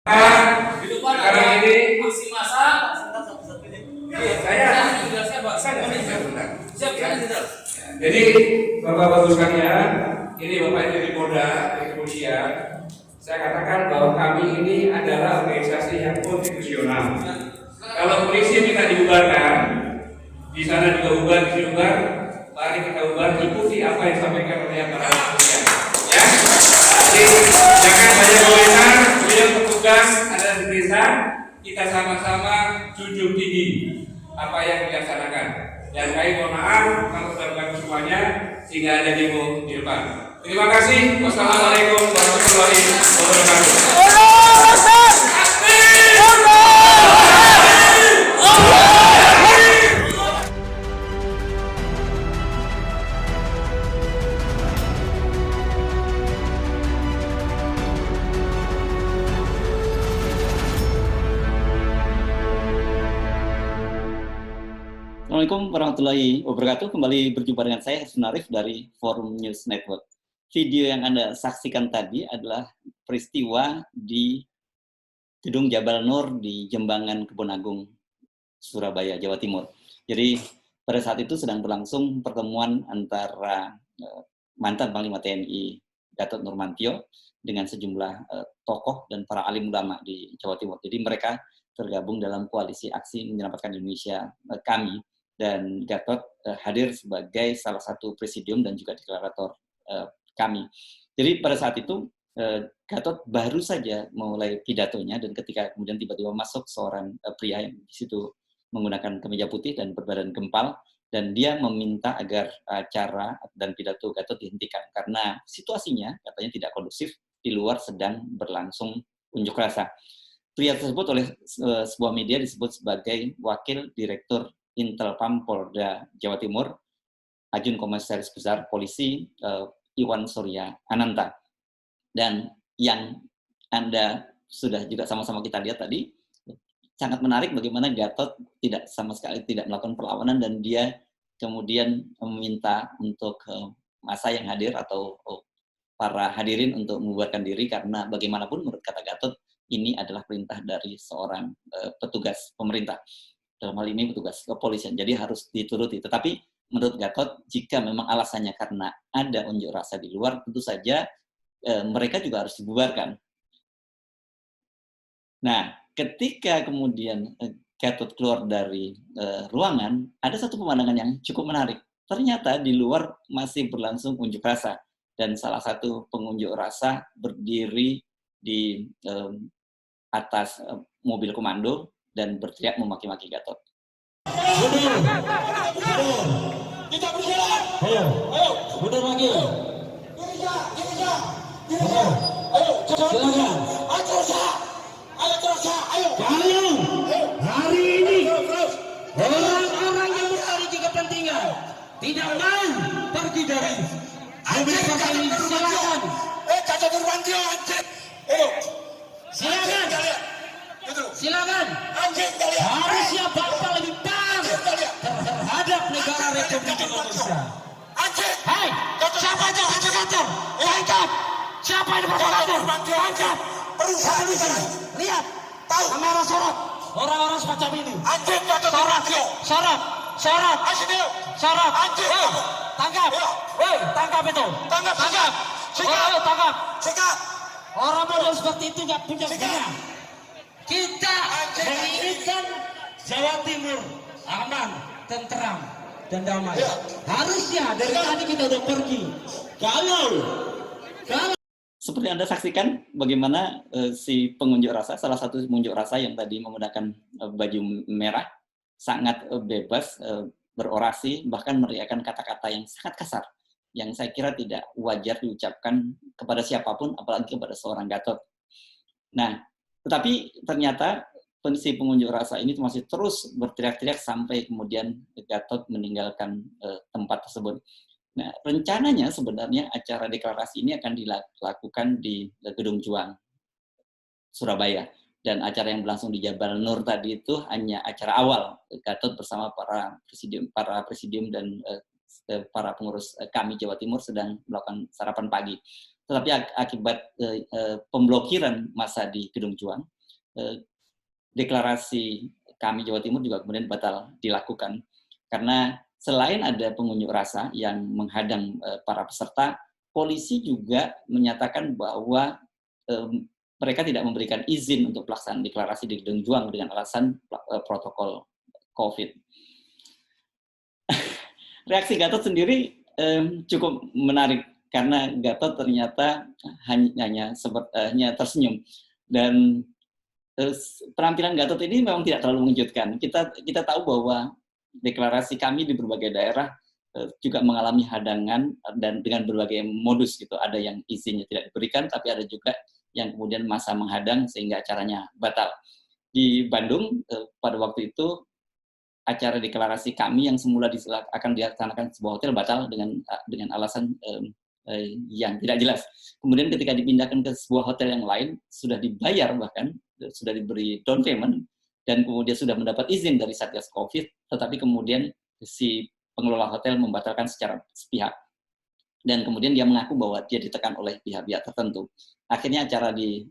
Sekarang ini aksi massa. Jadi Bapak-Bapak sekalian, ini Bapak dari Polda, dari Kepolisian. Saya katakan bahwa kami ini adalah organisasi yang konstitusional. Kalau polisi minta dibubarkan, di sana juga bubar, di sini bubar, mari kita bubar, ikuti apa yang disampaikan oleh para kepolisian. Ya, jadi jangan banyak komentar. Beliau petugas ada di desa, kita sama-sama junjung tinggi apa yang dilaksanakan. Dan kami mohon maaf kalau terganggu semuanya sehingga ada demo di depan. Terima kasih. Wassalamualaikum warahmatullahi wabarakatuh. Assalamualaikum warahmatullahi wabarakatuh. Kembali berjumpa dengan saya, Hasan Arif dari Forum News Network. Video yang Anda saksikan tadi adalah peristiwa di Gedung Jabal Nur di Jembangan Kebonagung, Surabaya, Jawa Timur. Jadi pada saat itu sedang berlangsung pertemuan antara mantan Panglima TNI Gatot Nurmantio dengan sejumlah tokoh dan para alim ulama di Jawa Timur. Jadi mereka tergabung dalam koalisi aksi menyelamatkan Indonesia kami. Dan Gatot hadir sebagai salah satu presidium dan juga deklarator kami. Jadi pada saat itu Gatot baru saja mulai pidatonya dan ketika kemudian tiba-tiba masuk seorang pria yang di situ menggunakan kemeja putih dan berbadan gempal dan dia meminta agar acara dan pidato Gatot dihentikan karena situasinya katanya tidak kondusif, di luar sedang berlangsung unjuk rasa. Pria tersebut oleh sebuah media disebut sebagai Wakil Direktur Intelpam Polda Jawa Timur, Ajun Komisaris Besar Polisi Iwan Surya Ananta. Dan yang Anda sudah juga sama-sama kita lihat tadi, sangat menarik bagaimana Gatot tidak sama sekali tidak melakukan perlawanan dan dia kemudian meminta untuk massa yang hadir atau para hadirin untuk membubarkan diri karena bagaimanapun menurut kata Gatot ini adalah perintah dari seorang petugas pemerintah. Dalam hal ini petugas kepolisian, jadi harus dituruti. Tetapi menurut Gatot, jika memang alasannya karena ada unjuk rasa di luar, tentu saja mereka juga harus dibubarkan. Nah, ketika kemudian Gatot keluar dari ruangan, ada satu pemandangan yang cukup menarik. Ternyata di luar masih berlangsung unjuk rasa, dan salah satu pengunjuk rasa berdiri di atas mobil komando dan berteriak memaki-maki Gatot. Mundur. Kita berjalan. Ayo, mundur lagi. Ayo, silakan. Ayo terus. Ayo. Hari ini orang-orang yang memiliki kepentingan tidak mau pergi dari mobil ini. Silakan. Gatot Nurmantio, anjing. Silakan. Silakan. Harusnya Bapak lebih paham terhadap negara Republik Indonesia. Hei, siapa itu provokator? Tangkap. Siapa itu provokator? Tangkap. Perusahaan ini. Lihat. Tahu. Kamera sorot. Orang-orang semacam ini. Sorot. Hei, tangkap. Hei, tangkap itu. Tangkap. Sikat. Orang model seperti itu nggak punya guna. Kita menginginkan Jawa Timur aman, tentram, dan damai. Harusnya dari tadi kita udah pergi. Kalau seperti Anda saksikan bagaimana si pengunjuk rasa, salah satu pengunjuk rasa yang tadi menggunakan baju merah, sangat bebas berorasi, bahkan meneriakkan kata-kata yang sangat kasar, yang saya kira tidak wajar diucapkan kepada siapapun, apalagi kepada seorang Gatot. Nah, tetapi ternyata si pengunjuk rasa ini masih terus berteriak-teriak sampai kemudian Gatot meninggalkan tempat tersebut. Nah, rencananya sebenarnya acara deklarasi ini akan dilakukan di Gedung Juang, Surabaya. Dan acara yang berlangsung di Jabal Nur tadi itu hanya acara awal. Gatot bersama para presidium dan para pengurus kami Jawa Timur sedang melakukan sarapan pagi. Tetapi akibat pemblokiran massa di Gedung Juang, deklarasi kami Jawa Timur juga kemudian batal dilakukan. Karena selain ada pengunjuk rasa yang menghadang para peserta, polisi juga menyatakan bahwa mereka tidak memberikan izin untuk pelaksanaan deklarasi di Gedung Juang dengan alasan protokol COVID. Reaksi Gatot sendiri cukup menarik karena Gatot ternyata hanya tersenyum, dan penampilan Gatot ini memang tidak terlalu mengejutkan. Kita tahu bahwa deklarasi kami di berbagai daerah juga mengalami hadangan dan dengan berbagai modus gitu. Ada yang izinnya tidak diberikan, tapi ada juga yang kemudian masa menghadang sehingga acaranya batal. Di Bandung pada waktu itu acara deklarasi kami yang semula akan dilaksanakan di sebuah hotel batal dengan alasan yang tidak jelas. Kemudian ketika dipindahkan ke sebuah hotel yang lain, sudah dibayar bahkan, sudah diberi down payment, dan kemudian sudah mendapat izin dari Satgas Covid, tetapi kemudian si pengelola hotel membatalkan secara sepihak. Dan kemudian dia mengaku bahwa dia ditekan oleh pihak-pihak tertentu. Akhirnya acara di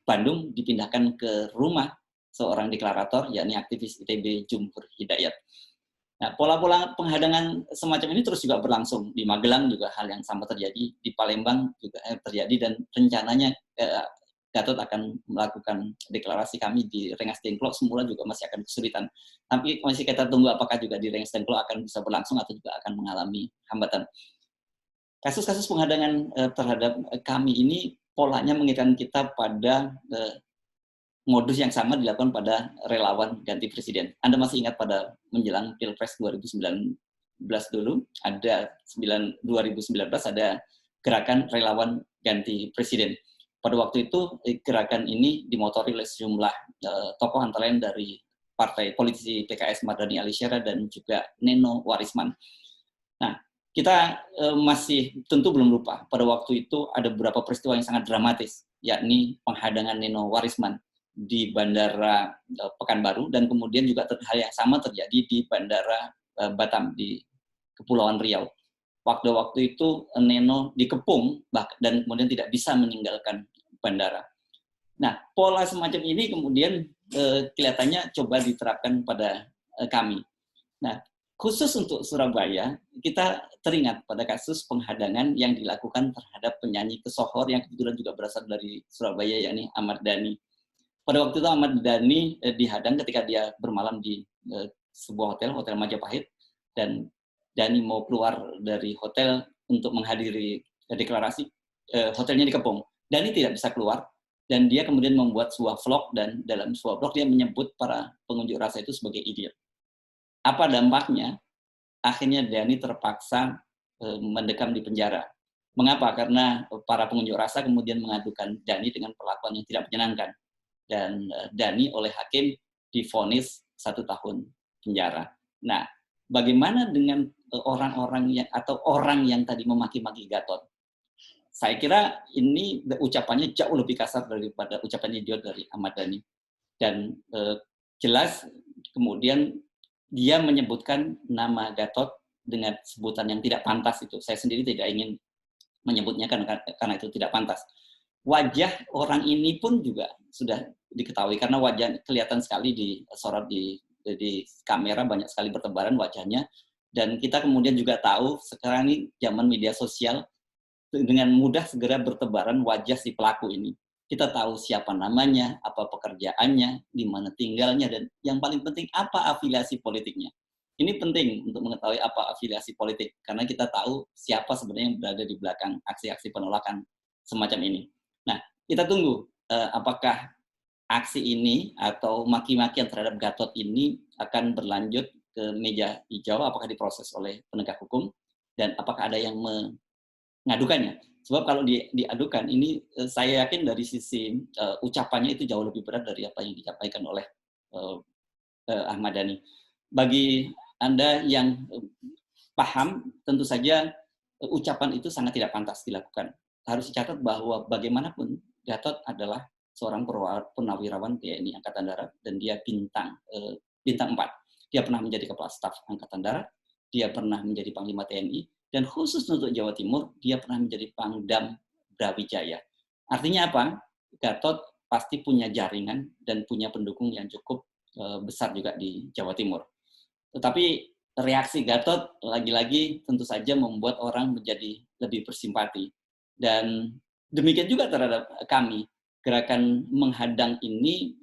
Bandung dipindahkan ke rumah seorang deklarator, yakni aktivis ITB Jumhur Hidayat. Nah, pola-pola penghadangan semacam ini terus juga berlangsung. Di Magelang juga hal yang sama terjadi, di Palembang juga terjadi, dan rencananya Gatot akan melakukan deklarasi kami di Rengas Dengklok, semula juga masih akan kesulitan. Tapi masih kita tunggu apakah juga di Rengas Dengklok akan bisa berlangsung atau juga akan mengalami hambatan. Kasus-kasus penghadangan terhadap kami ini polanya mengingatkan kita pada modus yang sama dilakukan pada relawan ganti presiden. Anda masih ingat pada menjelang Pilpres 2019 dulu, ada 2019 ada gerakan relawan ganti presiden. Pada waktu itu gerakan ini dimotori oleh sejumlah tokoh antara lain dari partai politisi PKS Mardhani Alisera dan juga Neno Warisman. Nah, kita masih tentu belum lupa pada waktu itu ada beberapa peristiwa yang sangat dramatis, yakni penghadangan Neno Warisman di Bandara Pekanbaru, dan kemudian juga hal yang sama terjadi di Bandara Batam di Kepulauan Riau. Waktu itu Neno dikepung dan kemudian tidak bisa meninggalkan bandara. Nah, pola semacam ini kemudian kelihatannya coba diterapkan pada kami. Nah, khusus untuk Surabaya, kita teringat pada kasus penghadangan yang dilakukan terhadap penyanyi kesohor yang kebetulan juga berasal dari Surabaya, yakni Ahmad Dhani. Pada waktu itu Ahmad Dhani dihadang ketika dia bermalam di sebuah hotel Majapahit, dan Dhani mau keluar dari hotel untuk menghadiri deklarasi, hotelnya dikepung. Dhani tidak bisa keluar, dan dia kemudian membuat sebuah vlog, dan dalam sebuah vlog dia menyebut para pengunjuk rasa itu sebagai idiot. Apa dampaknya? Akhirnya Dhani terpaksa mendekam di penjara. Mengapa? Karena para pengunjuk rasa kemudian mengadukan Dhani dengan perlakuan yang tidak menyenangkan. Dan Dhani oleh hakim divonis 1 tahun penjara. Nah, bagaimana dengan orang-orang yang tadi memaki-maki Gatot? Saya kira ini ucapannya jauh lebih kasar daripada ucapan idiot dari Ahmad Dhani. Dan jelas kemudian dia menyebutkan nama Gatot dengan sebutan yang tidak pantas itu. Saya sendiri tidak ingin menyebutnya karena itu tidak pantas. Wajah orang ini pun juga sudah diketahui karena wajah kelihatan sekali disorot di kamera, banyak sekali bertebaran wajahnya, dan kita kemudian juga tahu sekarang ini zaman media sosial dengan mudah segera bertebaran wajah si pelaku ini. Kita tahu siapa namanya, apa pekerjaannya, di mana tinggalnya, dan yang paling penting apa afiliasi politiknya. Ini penting untuk mengetahui apa afiliasi politik karena kita tahu siapa sebenarnya yang berada di belakang aksi-aksi penolakan semacam ini. Nah, kita tunggu apakah aksi ini atau maki-makian terhadap Gatot ini akan berlanjut ke meja hijau, apakah diproses oleh penegak hukum, dan apakah ada yang mengadukannya. Sebab kalau diadukan, ini saya yakin dari sisi ucapannya itu jauh lebih berat dari apa yang disampaikan oleh Ahmad Dhani. Bagi Anda yang paham, tentu saja ucapan itu sangat tidak pantas dilakukan. Harus dicatat bahwa bagaimanapun Gatot adalah seorang purnawirawan TNI Angkatan Darat, dan dia bintang 4. Dia pernah menjadi Kepala Staf Angkatan Darat, dia pernah menjadi Panglima TNI, dan khusus untuk Jawa Timur, dia pernah menjadi Pangdam Brawijaya. Artinya apa? Gatot pasti punya jaringan dan punya pendukung yang cukup besar juga di Jawa Timur. Tetapi reaksi Gatot lagi-lagi tentu saja membuat orang menjadi lebih bersimpati. Dan demikian juga terhadap kami. Gerakan menghadang ini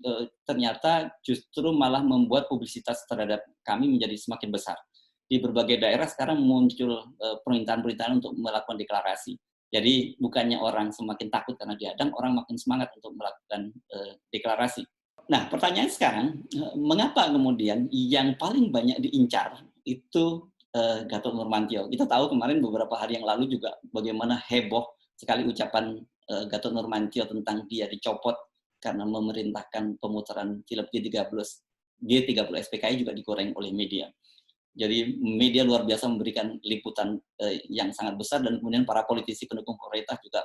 ternyata justru malah membuat publisitas terhadap kami menjadi semakin besar. Di berbagai daerah sekarang muncul permintaan-permintaan untuk melakukan deklarasi. Jadi bukannya orang semakin takut karena dihadang, orang makin semangat untuk melakukan deklarasi. Nah, pertanyaan sekarang, mengapa kemudian yang paling banyak diincar itu Gatot Nurmantio? Kita tahu kemarin beberapa hari yang lalu juga bagaimana heboh sekali ucapan Gatot Nurmantio tentang dia dicopot karena memerintahkan pemutaran film G30 SPKI juga digoreng oleh media. Jadi media luar biasa memberikan liputan yang sangat besar dan kemudian para politisi pendukung pemerintah juga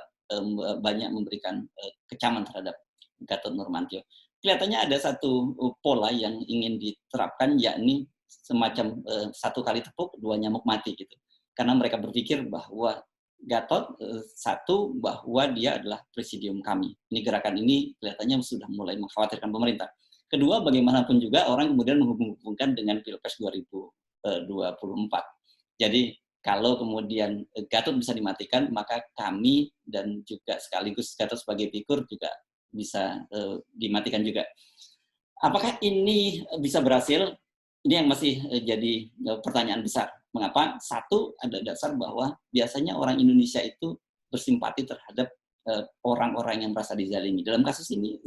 banyak memberikan kecaman terhadap Gatot Nurmantio. Kelihatannya ada satu pola yang ingin diterapkan, yakni semacam satu kali tepuk, dua nyamuk mati gitu. Karena mereka berpikir bahwa Gatot, satu, bahwa dia adalah presidium kami. Ini gerakan ini kelihatannya sudah mulai mengkhawatirkan pemerintah. Kedua, bagaimanapun juga orang kemudian menghubung-hubungkan dengan Pilpres 2024. Jadi kalau kemudian Gatot bisa dimatikan, maka kami dan juga sekaligus Gatot sebagai figur juga bisa dimatikan juga. Apakah ini bisa berhasil? Ini yang masih jadi pertanyaan besar. Mengapa? Satu, ada dasar bahwa biasanya orang Indonesia itu bersimpati terhadap orang-orang yang merasa dizalimi. Dalam kasus ini,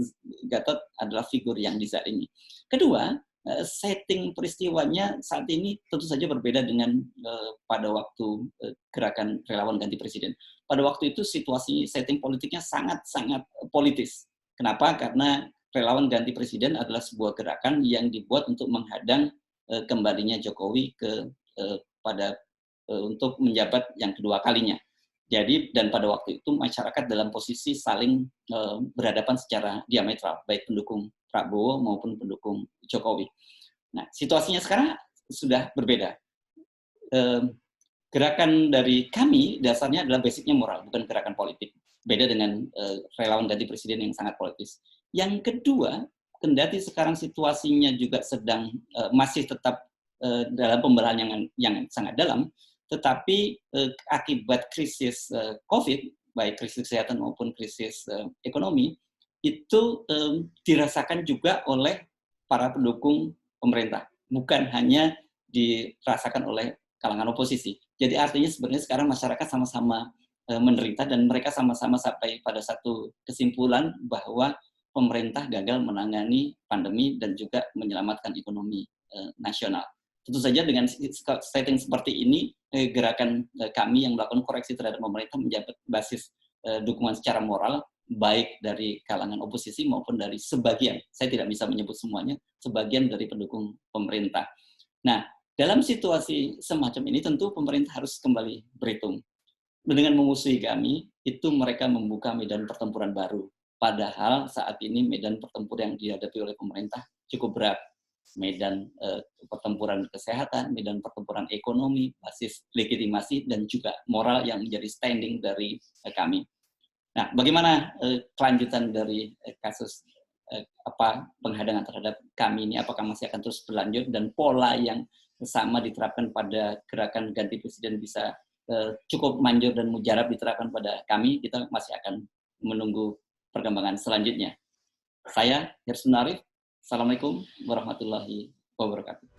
Gatot adalah figur yang dizalimi. Kedua, setting peristiwanya saat ini tentu saja berbeda dengan pada waktu gerakan relawan ganti presiden. Pada waktu itu situasi setting politiknya sangat-sangat politis. Kenapa? Karena relawan ganti presiden adalah sebuah gerakan yang dibuat untuk menghadang kembalinya Jokowi untuk menjabat yang kedua kalinya. Jadi dan pada waktu itu masyarakat dalam posisi saling berhadapan secara diametral, baik pendukung Prabowo maupun pendukung Jokowi. Nah, situasinya sekarang sudah berbeda. Gerakan dari kami dasarnya adalah basicnya moral, bukan gerakan politik. Beda dengan relawan ganti presiden yang sangat politis. Yang kedua, kendati sekarang situasinya juga sedang masih tetap dalam pembelahan yang sangat dalam, tetapi akibat krisis COVID, baik krisis kesehatan maupun krisis ekonomi, itu dirasakan juga oleh para pendukung pemerintah, bukan hanya dirasakan oleh kalangan oposisi. Jadi artinya sebenarnya sekarang masyarakat sama-sama menderita dan mereka sama-sama sampai pada satu kesimpulan bahwa pemerintah gagal menangani pandemi dan juga menyelamatkan ekonomi nasional. Tentu saja dengan setting seperti ini, gerakan kami yang melakukan koreksi terhadap pemerintah menjabat basis dukungan secara moral, baik dari kalangan oposisi maupun dari sebagian, saya tidak bisa menyebut semuanya, sebagian dari pendukung pemerintah. Nah, dalam situasi semacam ini tentu pemerintah harus kembali berhitung. Dengan memusuhi kami, itu mereka membuka medan pertempuran baru. Padahal saat ini medan pertempuran yang dihadapi oleh pemerintah cukup berat. Medan pertempuran kesehatan, medan pertempuran ekonomi, basis legitimasi, dan juga moral yang menjadi standing dari kami. Nah, bagaimana kelanjutan dari kasus penghadangan terhadap kami ini? Apakah masih akan terus berlanjut dan pola yang sama diterapkan pada gerakan ganti presiden bisa cukup manjur dan mujarab diterapkan pada kami? Kita masih akan menunggu perkembangan selanjutnya. Saya Hirsun Arif. Assalamualaikum warahmatullahi wabarakatuh.